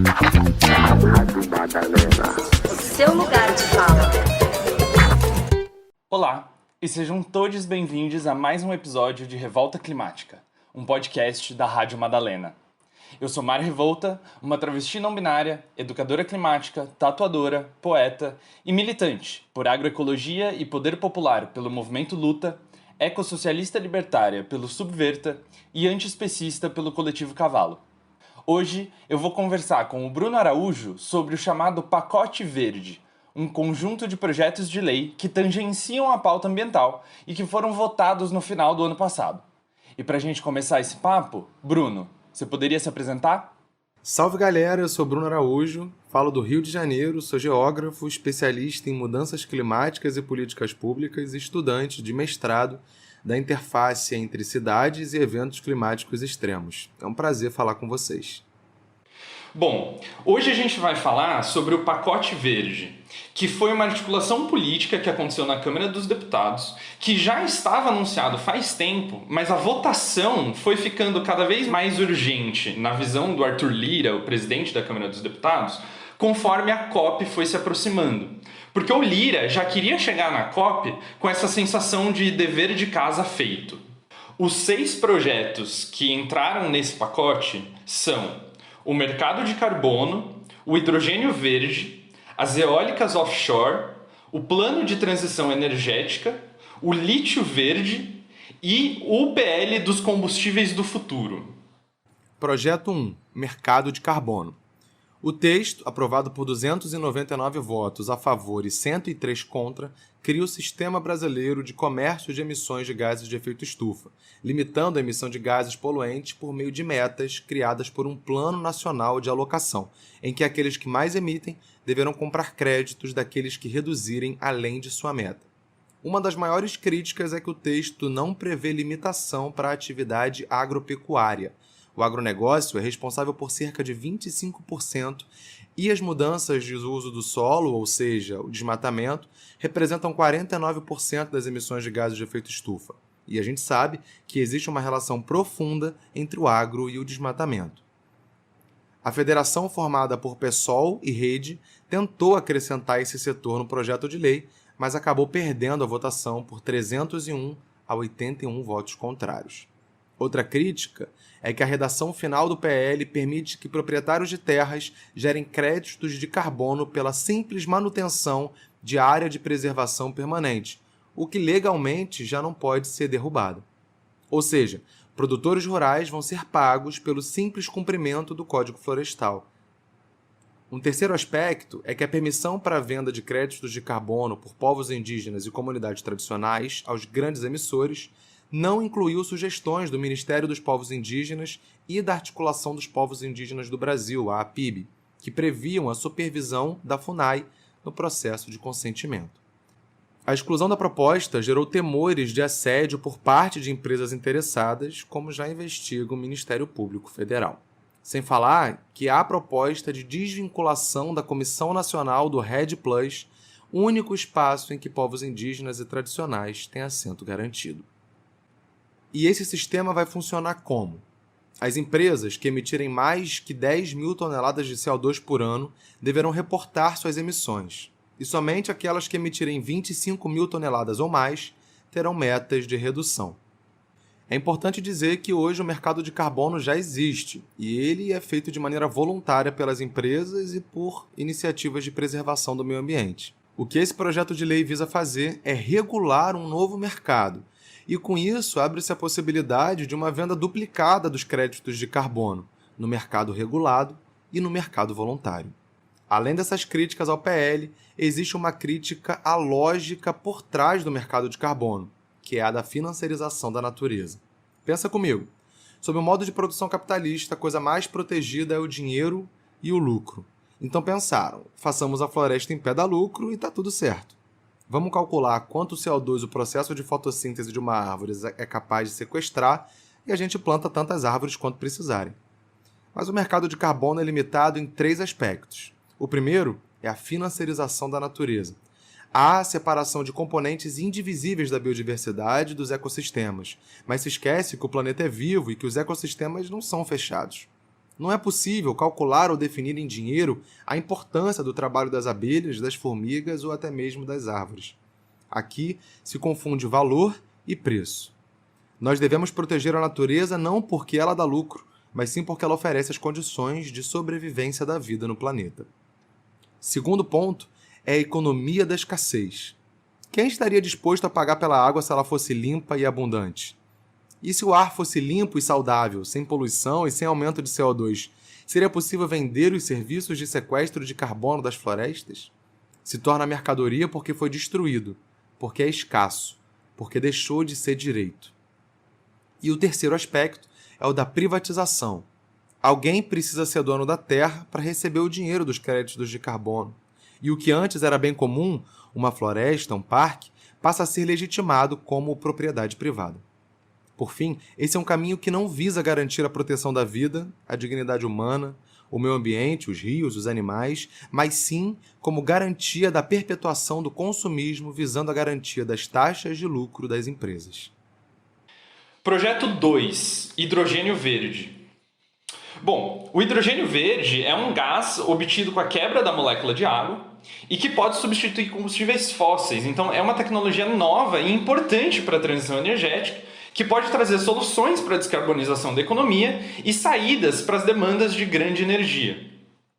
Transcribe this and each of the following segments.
Rádio Madalena. O seu lugar de fala. Olá, e sejam todos bem-vindos a mais um episódio de Revolta Climática, um podcast da Rádio Madalena. Eu sou Mari Revolta, uma travesti não binária, educadora climática, tatuadora, poeta e militante por agroecologia e poder popular pelo Movimento Luta, ecossocialista libertária pelo Subverta e antiespecista pelo Coletivo Cavalo. Hoje eu vou conversar com o Bruno Araújo sobre o chamado Pacote Verde, um conjunto de projetos de lei que tangenciam a pauta ambiental e que foram votados no final do ano passado. E para a gente começar esse papo, Bruno, você poderia se apresentar? Salve galera, eu sou Bruno Araújo, falo do Rio de Janeiro, sou geógrafo, especialista em mudanças climáticas e políticas públicas e estudante de mestrado da interface entre cidades e eventos climáticos extremos. É um prazer falar com vocês. Bom, hoje a gente vai falar sobre o Pacote Verde, que foi uma articulação política que aconteceu na Câmara dos Deputados, que já estava anunciado faz tempo, mas a votação foi ficando cada vez mais urgente, na visão do Arthur Lira, o presidente da Câmara dos Deputados, conforme a COP foi se aproximando. Porque o Lira já queria chegar na COP com essa sensação de dever de casa feito. Os 6 projetos que entraram nesse pacote são o mercado de carbono, o hidrogênio verde, as eólicas offshore, o plano de transição energética, o lítio verde e o PL dos combustíveis do futuro. Projeto 1. Mercado de carbono. O texto, aprovado por 299 votos a favor e 103 contra, cria o Sistema Brasileiro de Comércio de Emissões de Gases de Efeito Estufa, limitando a emissão de gases poluentes por meio de metas criadas por um Plano Nacional de Alocação, em que aqueles que mais emitem deverão comprar créditos daqueles que reduzirem além de sua meta. Uma das maiores críticas é que o texto não prevê limitação para a atividade agropecuária. O agronegócio é responsável por cerca de 25% e as mudanças de uso do solo, ou seja, o desmatamento, representam 49% das emissões de gases de efeito estufa. E a gente sabe que existe uma relação profunda entre o agro e o desmatamento. A federação formada por PSOL e Rede tentou acrescentar esse setor no projeto de lei, mas acabou perdendo a votação por 301 a 81 votos contrários. Outra crítica é que a redação final do PL permite que proprietários de terras gerem créditos de carbono pela simples manutenção de área de preservação permanente, o que legalmente já não pode ser derrubado. Ou seja, produtores rurais vão ser pagos pelo simples cumprimento do Código Florestal. Um terceiro aspecto é que a permissão para a venda de créditos de carbono por povos indígenas e comunidades tradicionais aos grandes emissores não incluiu sugestões do Ministério dos Povos Indígenas e da Articulação dos Povos Indígenas do Brasil, a APIB, que previam a supervisão da FUNAI no processo de consentimento. A exclusão da proposta gerou temores de assédio por parte de empresas interessadas, como já investiga o Ministério Público Federal. Sem falar que há a proposta de desvinculação da Comissão Nacional do REDD+, único espaço em que povos indígenas e tradicionais têm assento garantido. E esse sistema vai funcionar como? As empresas que emitirem mais que 10 mil toneladas de CO2 por ano deverão reportar suas emissões, e somente aquelas que emitirem 25 mil toneladas ou mais terão metas de redução. É importante dizer que hoje o mercado de carbono já existe, e ele é feito de maneira voluntária pelas empresas e por iniciativas de preservação do meio ambiente. O que esse projeto de lei visa fazer é regular um novo mercado, e com isso abre-se a possibilidade de uma venda duplicada dos créditos de carbono, no mercado regulado e no mercado voluntário. Além dessas críticas ao PL, existe uma crítica à lógica por trás do mercado de carbono, que é a da financiarização da natureza. Pensa comigo, sob o modo de produção capitalista, a coisa mais protegida é o dinheiro e o lucro. Então pensaram, façamos a floresta em pé da lucro e está tudo certo. Vamos calcular quanto CO2 o processo de fotossíntese de uma árvore é capaz de sequestrar e a gente planta tantas árvores quanto precisarem. Mas o mercado de carbono é limitado em 3 aspectos. O primeiro é a financiarização da natureza. Há a separação de componentes indivisíveis da biodiversidade e dos ecossistemas, mas se esquece que o planeta é vivo e que os ecossistemas não são fechados. Não é possível calcular ou definir em dinheiro a importância do trabalho das abelhas, das formigas ou até mesmo das árvores. Aqui se confunde valor e preço. Nós devemos proteger a natureza não porque ela dá lucro, mas sim porque ela oferece as condições de sobrevivência da vida no planeta. Segundo ponto é a economia da escassez. Quem estaria disposto a pagar pela água se ela fosse limpa e abundante? E se o ar fosse limpo e saudável, sem poluição e sem aumento de CO2, seria possível vender os serviços de sequestro de carbono das florestas? Se torna mercadoria porque foi destruído, porque é escasso, porque deixou de ser direito. E o terceiro aspecto é o da privatização. Alguém precisa ser dono da terra para receber o dinheiro dos créditos de carbono. E o que antes era bem comum, uma floresta, um parque, passa a ser legitimado como propriedade privada. Por fim, esse é um caminho que não visa garantir a proteção da vida, a dignidade humana, o meio ambiente, os rios, os animais, mas sim como garantia da perpetuação do consumismo, visando a garantia das taxas de lucro das empresas. Projeto 2. Hidrogênio verde. Bom, o hidrogênio verde é um gás obtido com a quebra da molécula de água e que pode substituir combustíveis fósseis. Então, é uma tecnologia nova e importante para a transição energética, que pode trazer soluções para a descarbonização da economia e saídas para as demandas de grande energia.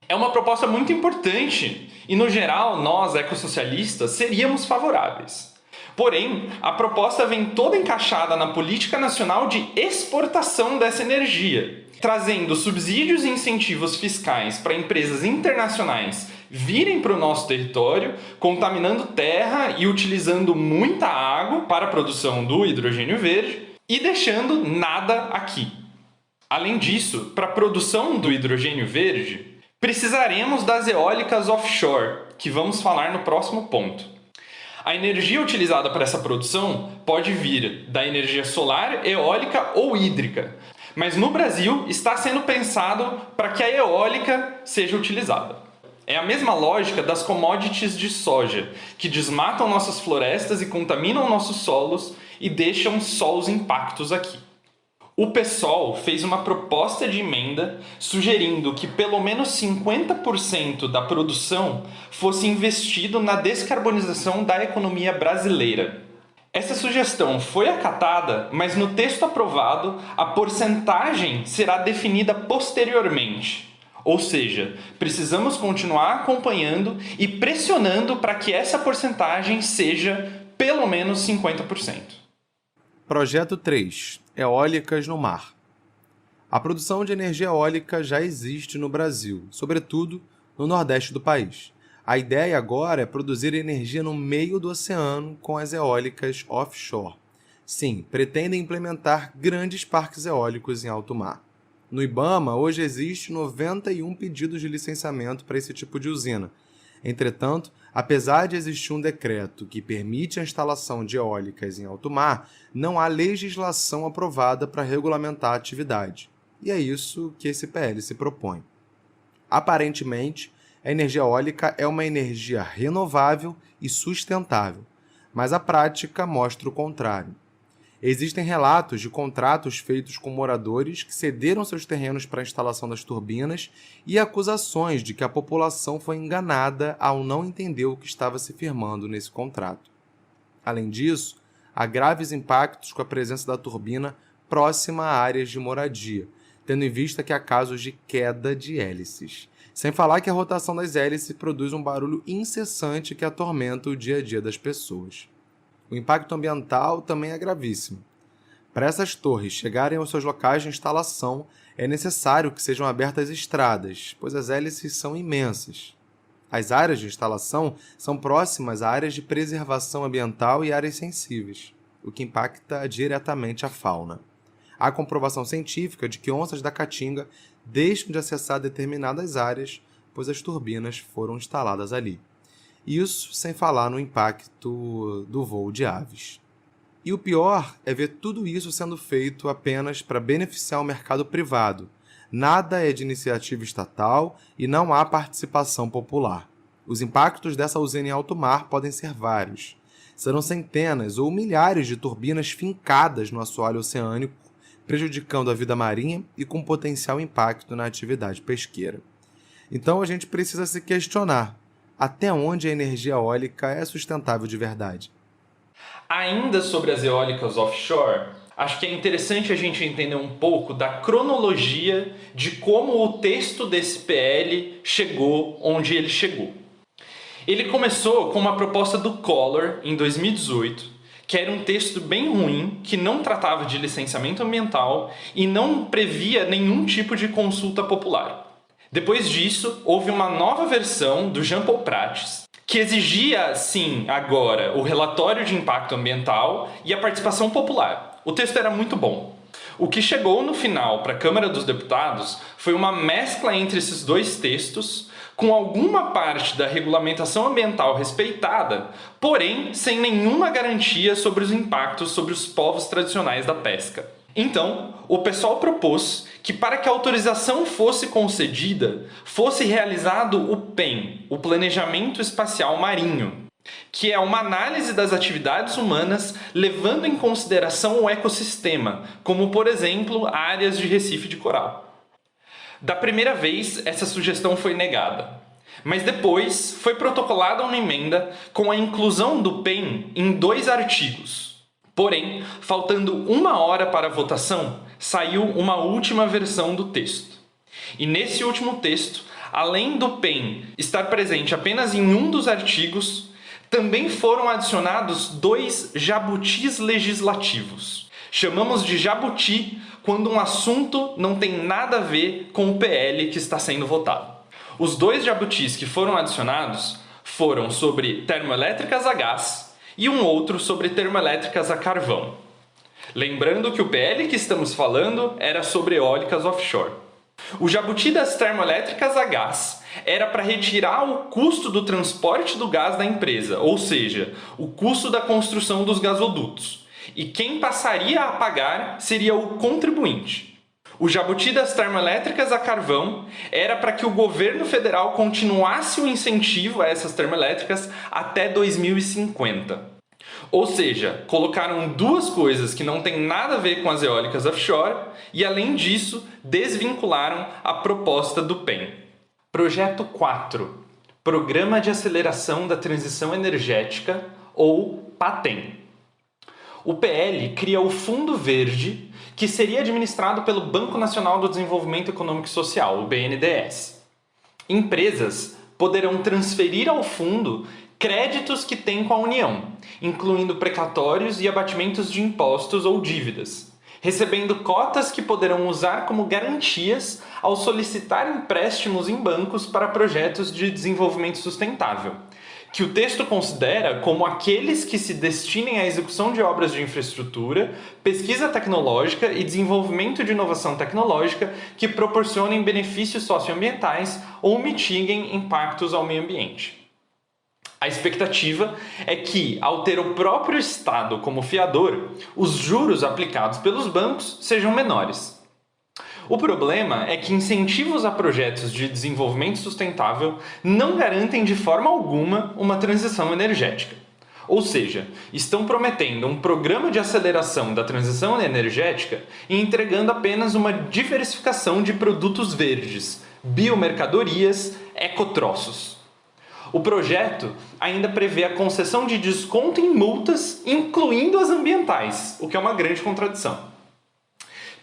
É uma proposta muito importante e, no geral, nós, ecossocialistas, seríamos favoráveis. Porém, a proposta vem toda encaixada na política nacional de exportação dessa energia, trazendo subsídios e incentivos fiscais para empresas internacionais virem para o nosso território, contaminando terra e utilizando muita água para a produção do hidrogênio verde e deixando nada aqui. Além disso, para a produção do hidrogênio verde, precisaremos das eólicas offshore, que vamos falar no próximo ponto. A energia utilizada para essa produção pode vir da energia solar, eólica ou hídrica, mas no Brasil está sendo pensado para que a eólica seja utilizada. É a mesma lógica das commodities de soja, que desmatam nossas florestas e contaminam nossos solos e deixam só os impactos aqui. O PSOL fez uma proposta de emenda sugerindo que pelo menos 50% da produção fosse investido na descarbonização da economia brasileira. Essa sugestão foi acatada, mas no texto aprovado, a porcentagem será definida posteriormente. Ou seja, precisamos continuar acompanhando e pressionando para que essa porcentagem seja pelo menos 50%. Projeto 3. Eólicas no mar. A produção de energia eólica já existe no Brasil, sobretudo no nordeste do país. A ideia agora é produzir energia no meio do oceano com as eólicas offshore. Sim, pretendem implementar grandes parques eólicos em alto mar. No IBAMA, hoje existe 91 pedidos de licenciamento para esse tipo de usina. Entretanto, apesar de existir um decreto que permite a instalação de eólicas em alto mar, não há legislação aprovada para regulamentar a atividade. E é isso que esse PL se propõe. Aparentemente, a energia eólica é uma energia renovável e sustentável, mas a prática mostra o contrário. Existem relatos de contratos feitos com moradores que cederam seus terrenos para a instalação das turbinas e acusações de que a população foi enganada ao não entender o que estava se firmando nesse contrato. Além disso, há graves impactos com a presença da turbina próxima a áreas de moradia, tendo em vista que há casos de queda de hélices. Sem falar que a rotação das hélices produz um barulho incessante que atormenta o dia a dia das pessoas. O impacto ambiental também é gravíssimo. Para essas torres chegarem aos seus locais de instalação, é necessário que sejam abertas estradas, pois as hélices são imensas. As áreas de instalação são próximas a áreas de preservação ambiental e áreas sensíveis, o que impacta diretamente a fauna. Há comprovação científica de que onças da caatinga deixam de acessar determinadas áreas, pois as turbinas foram instaladas ali. Isso sem falar no impacto do voo de aves. E o pior é ver tudo isso sendo feito apenas para beneficiar o mercado privado. Nada é de iniciativa estatal e não há participação popular. Os impactos dessa usina em alto mar podem ser vários. Serão centenas ou milhares de turbinas fincadas no assoalho oceânico, prejudicando a vida marinha e com potencial impacto na atividade pesqueira. Então a gente precisa se questionar até onde a energia eólica é sustentável de verdade. Ainda sobre as eólicas offshore, acho que é interessante a gente entender um pouco da cronologia de como o texto desse PL chegou onde ele chegou. Ele começou com uma proposta do Collor em 2018, que era um texto bem ruim, que não tratava de licenciamento ambiental e não previa nenhum tipo de consulta popular. Depois disso, houve uma nova versão do Jean Paul Prats, que exigia, sim, agora, o relatório de impacto ambiental e a participação popular. O texto era muito bom. O que chegou no final para a Câmara dos Deputados foi uma mescla entre esses dois textos, com alguma parte da regulamentação ambiental respeitada, porém sem nenhuma garantia sobre os impactos sobre os povos tradicionais da pesca. Então, o pessoal propôs que para que a autorização fosse concedida, fosse realizado o PEM, o Planejamento Espacial Marinho, que é uma análise das atividades humanas levando em consideração o ecossistema, como por exemplo áreas de recife de coral. Da primeira vez, essa sugestão foi negada, mas depois foi protocolada uma emenda com a inclusão do PEM em 2 artigos. Porém, faltando 1 hora para a votação, saiu uma última versão do texto. E nesse último texto, além do PEM estar presente apenas em um dos artigos, também foram adicionados 2 jabutis legislativos. Chamamos de jabuti quando um assunto não tem nada a ver com o PL que está sendo votado. Os 2 jabutis que foram adicionados foram sobre termoelétricas a gás e um outro sobre termoelétricas a carvão. Lembrando que o PL que estamos falando era sobre eólicas offshore. O jabuti das termoelétricas a gás era para retirar o custo do transporte do gás da empresa, ou seja, o custo da construção dos gasodutos. E quem passaria a pagar seria o contribuinte. O jabuti das termoelétricas a carvão era para que o governo federal continuasse o incentivo a essas termoelétricas até 2050. Ou seja, colocaram 2 coisas que não têm nada a ver com as eólicas offshore e, além disso, desvincularam a proposta do PEM. Projeto 4. Programa de Aceleração da Transição Energética, ou PATEM. O PL cria o Fundo Verde, que seria administrado pelo Banco Nacional do Desenvolvimento Econômico e Social, o BNDES. Empresas poderão transferir ao fundo créditos que têm com a União, incluindo precatórios e abatimentos de impostos ou dívidas, recebendo cotas que poderão usar como garantias ao solicitar empréstimos em bancos para projetos de desenvolvimento sustentável, que o texto considera como aqueles que se destinem à execução de obras de infraestrutura, pesquisa tecnológica e desenvolvimento de inovação tecnológica que proporcionem benefícios socioambientais ou mitiguem impactos ao meio ambiente. A expectativa é que, ao ter o próprio Estado como fiador, os juros aplicados pelos bancos sejam menores. O problema é que incentivos a projetos de desenvolvimento sustentável não garantem de forma alguma uma transição energética. Ou seja, estão prometendo um programa de aceleração da transição energética e entregando apenas uma diversificação de produtos verdes, biomercadorias, ecotroços. O projeto ainda prevê a concessão de desconto em multas, incluindo as ambientais, o que é uma grande contradição.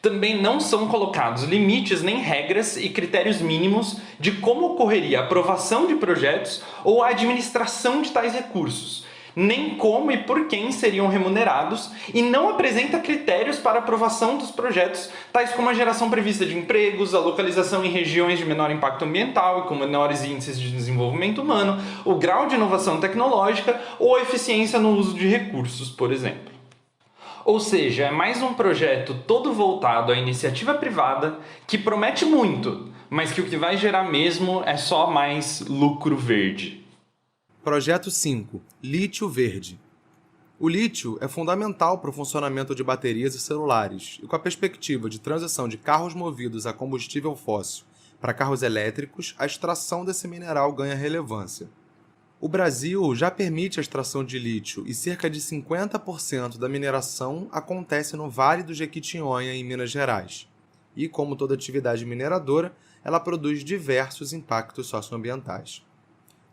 Também não são colocados limites nem regras e critérios mínimos de como ocorreria a aprovação de projetos ou a administração de tais recursos, nem como e por quem seriam remunerados, e não apresenta critérios para aprovação dos projetos, tais como a geração prevista de empregos, a localização em regiões de menor impacto ambiental e com menores índices de desenvolvimento humano, o grau de inovação tecnológica ou a eficiência no uso de recursos, por exemplo. Ou seja, é mais um projeto todo voltado à iniciativa privada que promete muito, mas que o que vai gerar mesmo é só mais lucro verde. Projeto 5. Lítio verde. O lítio é fundamental para o funcionamento de baterias e celulares, e com a perspectiva de transição de carros movidos a combustível fóssil para carros elétricos, a extração desse mineral ganha relevância. O Brasil já permite a extração de lítio e cerca de 50% da mineração acontece no Vale do Jequitinhonha, em Minas Gerais. E, como toda atividade mineradora, ela produz diversos impactos socioambientais.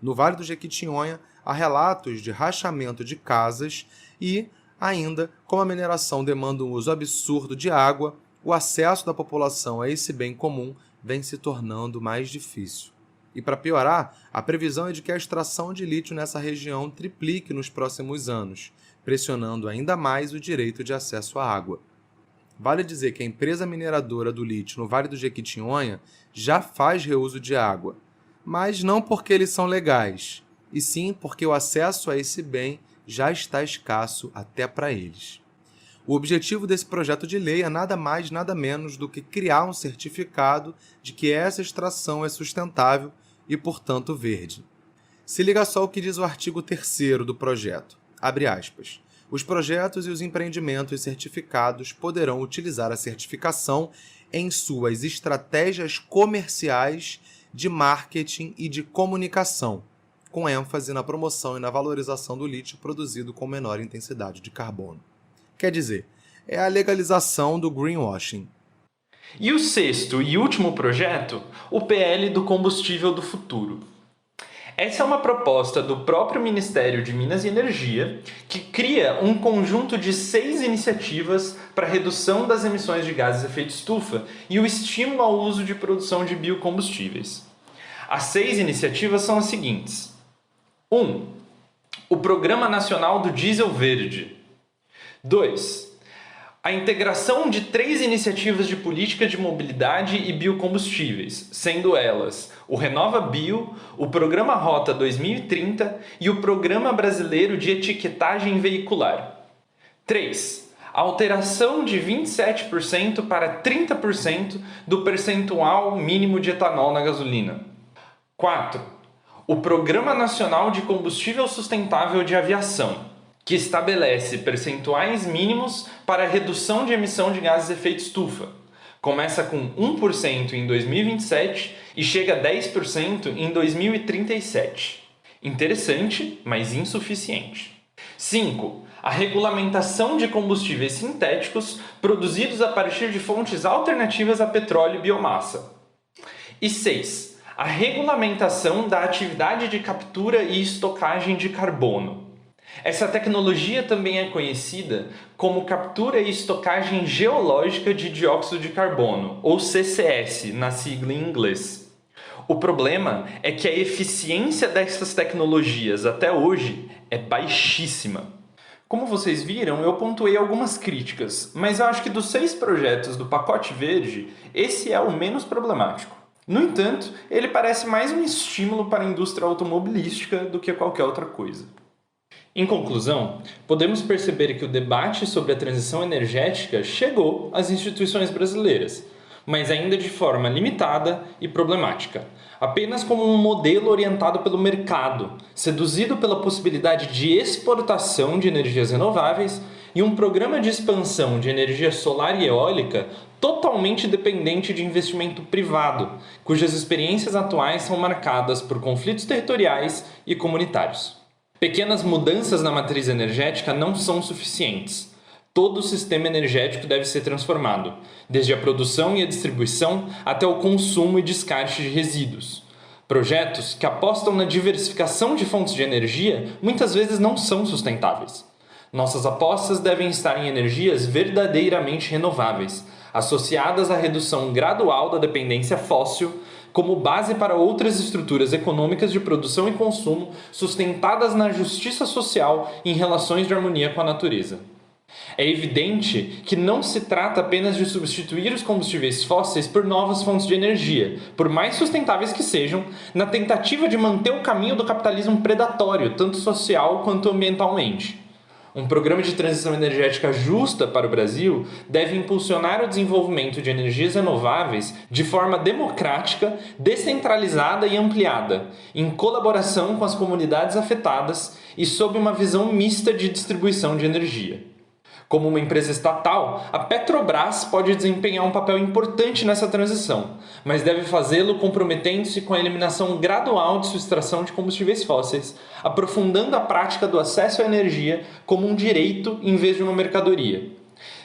No Vale do Jequitinhonha, há relatos de rachamento de casas e, ainda, como a mineração demanda um uso absurdo de água, o acesso da população a esse bem comum vem se tornando mais difícil. E para piorar, a previsão é de que a extração de lítio nessa região triplique nos próximos anos, pressionando ainda mais o direito de acesso à água. Vale dizer que a empresa mineradora do lítio no Vale do Jequitinhonha já faz reuso de água, mas não porque eles são legais, e sim porque o acesso a esse bem já está escasso até para eles. O objetivo desse projeto de lei é nada mais, nada menos do que criar um certificado de que essa extração é sustentável e, portanto, verde. Se liga só o que diz o artigo 3º do projeto. Abre aspas. Os projetos e os empreendimentos certificados poderão utilizar a certificação em suas estratégias comerciais, de marketing e de comunicação, com ênfase na promoção e na valorização do lítio produzido com menor intensidade de carbono. Quer dizer, é a legalização do greenwashing. E o 6º e último projeto, o PL do combustível do futuro. Essa é uma proposta do próprio Ministério de Minas e Energia, que cria um conjunto de 6 iniciativas para a redução das emissões de gases de efeito estufa e o estímulo ao uso de produção de biocombustíveis. As 6 iniciativas são as seguintes. 1. O Programa Nacional do Diesel Verde. 2. A integração de 3 iniciativas de política de mobilidade e biocombustíveis, sendo elas o Renova Bio, o Programa Rota 2030 e o Programa Brasileiro de Etiquetagem Veicular. 3. A alteração de 27% para 30% do percentual mínimo de etanol na gasolina. 4. O Programa Nacional de Combustível Sustentável de Aviação, que estabelece percentuais mínimos para a redução de emissão de gases de efeito estufa. Começa com 1% em 2027 e chega a 10% em 2037. Interessante, mas insuficiente. 5. A regulamentação de combustíveis sintéticos produzidos a partir de fontes alternativas a petróleo e biomassa. E 6. A regulamentação da atividade de captura e estocagem de carbono. Essa tecnologia também é conhecida como captura e estocagem geológica de dióxido de carbono, ou CCS, na sigla em inglês. O problema é que a eficiência dessas tecnologias até hoje é baixíssima. Como vocês viram, eu pontuei algumas críticas, mas eu acho que dos 6 projetos do pacote verde, esse é o menos problemático. No entanto, ele parece mais um estímulo para a indústria automobilística do que qualquer outra coisa. Em conclusão, podemos perceber que o debate sobre a transição energética chegou às instituições brasileiras, mas ainda de forma limitada e problemática, apenas como um modelo orientado pelo mercado, seduzido pela possibilidade de exportação de energias renováveis e um programa de expansão de energia solar e eólica totalmente dependente de investimento privado, cujas experiências atuais são marcadas por conflitos territoriais e comunitários. Pequenas mudanças na matriz energética não são suficientes. Todo o sistema energético deve ser transformado, desde a produção e a distribuição até o consumo e descarte de resíduos. Projetos que apostam na diversificação de fontes de energia muitas vezes não são sustentáveis. Nossas apostas devem estar em energias verdadeiramente renováveis, associadas à redução gradual da dependência fóssil, como base para outras estruturas econômicas de produção e consumo sustentadas na justiça social e em relações de harmonia com a natureza. É evidente que não se trata apenas de substituir os combustíveis fósseis por novas fontes de energia, por mais sustentáveis que sejam, na tentativa de manter o caminho do capitalismo predatório, tanto social quanto ambientalmente. Um programa de transição energética justa para o Brasil deve impulsionar o desenvolvimento de energias renováveis de forma democrática, descentralizada e ampliada, em colaboração com as comunidades afetadas e sob uma visão mista de distribuição de energia. Como uma empresa estatal, a Petrobras pode desempenhar um papel importante nessa transição, mas deve fazê-lo comprometendo-se com a eliminação gradual de sua extração de combustíveis fósseis, aprofundando a prática do acesso à energia como um direito em vez de uma mercadoria.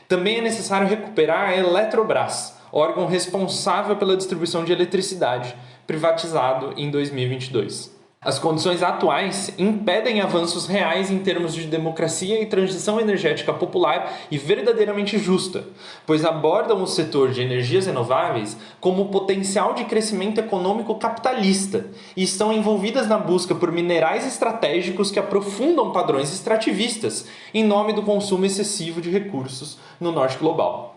Também é necessário recuperar a Eletrobras, órgão responsável pela distribuição de eletricidade, privatizado em 2022. As condições atuais impedem avanços reais em termos de democracia e transição energética popular e verdadeiramente justa, pois abordam o setor de energias renováveis como potencial de crescimento econômico capitalista e estão envolvidas na busca por minerais estratégicos que aprofundam padrões extrativistas em nome do consumo excessivo de recursos no norte global.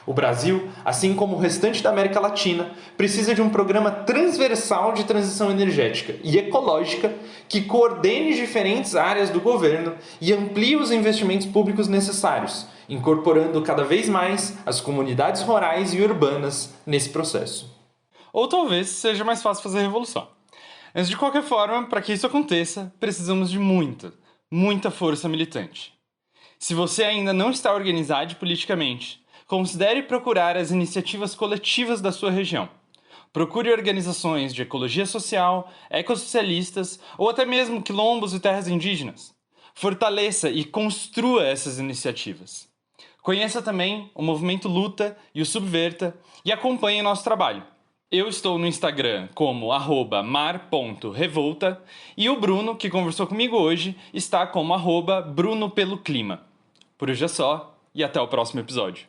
O Brasil, assim como o restante da América Latina, precisa de um programa transversal de transição energética e ecológica que coordene diferentes áreas do governo e amplie os investimentos públicos necessários, incorporando cada vez mais as comunidades rurais e urbanas nesse processo. Ou talvez seja mais fácil fazer revolução. Mas de qualquer forma, para que isso aconteça, precisamos de muita força militante. Se você ainda não está organizado politicamente, considere procurar as iniciativas coletivas da sua região. Procure organizações de ecologia social, ecossocialistas ou até mesmo quilombos e terras indígenas. Fortaleça e construa essas iniciativas. Conheça também o Movimento Luta e o Subverta e acompanhe nosso trabalho. Eu estou no Instagram como @mar.revolta e o Bruno, que conversou comigo hoje, está como @BrunoPeloClima. Por hoje é só e até o próximo episódio.